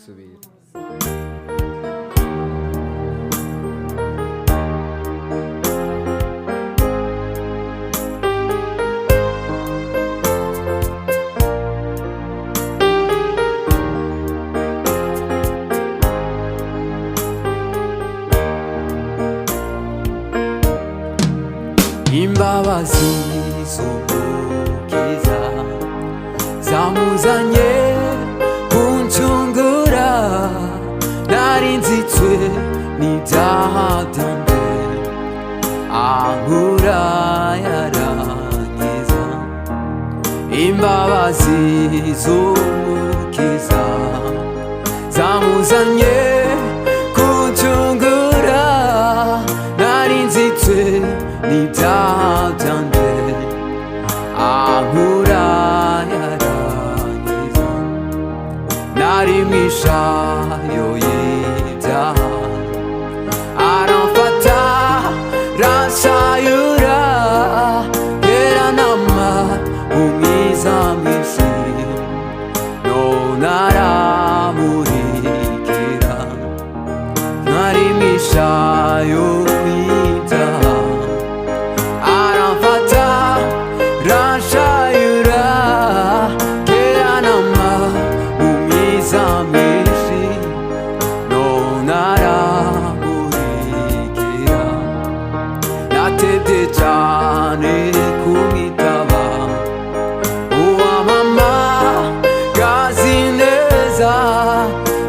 gusubira. imbabazi z'umukiza zamuzanye kuncungura, nari nzitswe n'ibyaha byanjye ankura yarankiza. Imbabazi z'umukiza zamuzanye kuncungura, nari nzitswe n'ibyaha byanjye ankura yarankiza. Nari mwishayo y'ibyaha aramfata ranshayura, yeranama umwiza mwinshi none aramurikira. Nari mwishayo y'ibyaha aramfata ranshayura, yeranama umwiza mwinshi none aramurikira. Natevye cane kumwitaba uwamama gazi neza,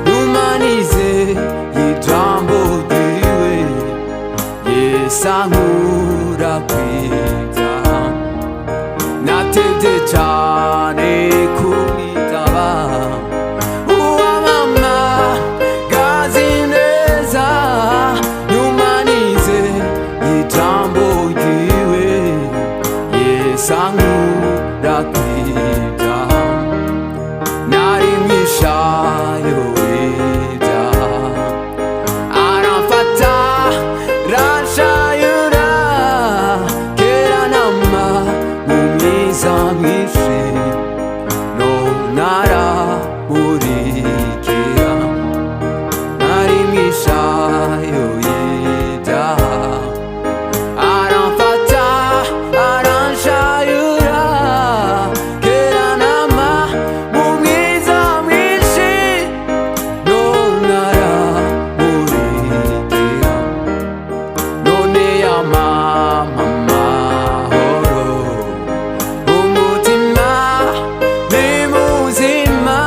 numanize ijambo ryiwe Yesu ankura kw'ivyaha. Natevye cane kumwitaba uwamama gazi neza, numanize ijambo ryiwe Yesu ankura kw'ivyaha. Nari mwishayo y'ibyaha aramfata ranshayura, yeranama umwiza mwinshi none aramurikira. Nari mwishayo y'ibyaha aramfata ranshayura, yeranama umwiza mwinshi none aramurikira. None yamampa amahoro, umutima ni muzima,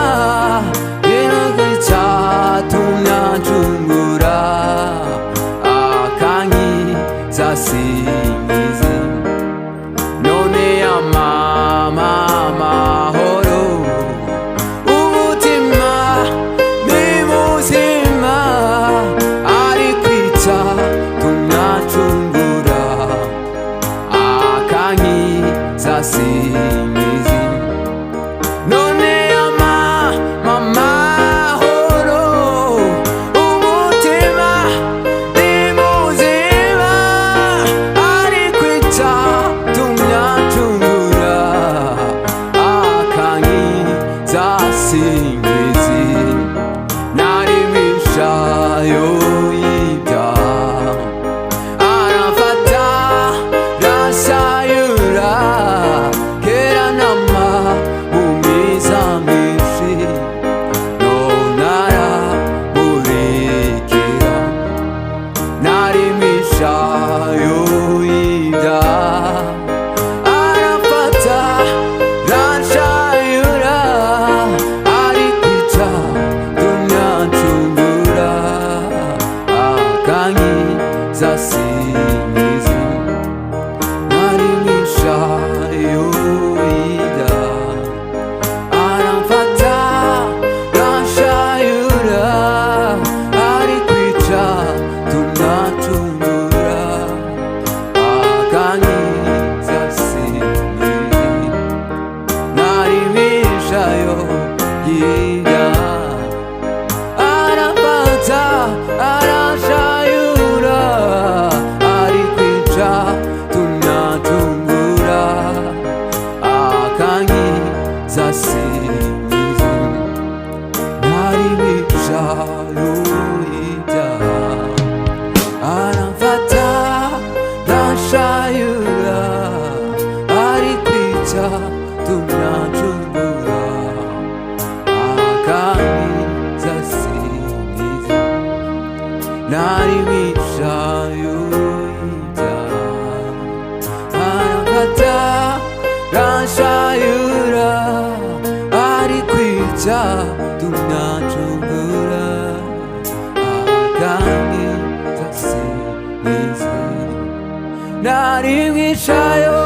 imigisha yo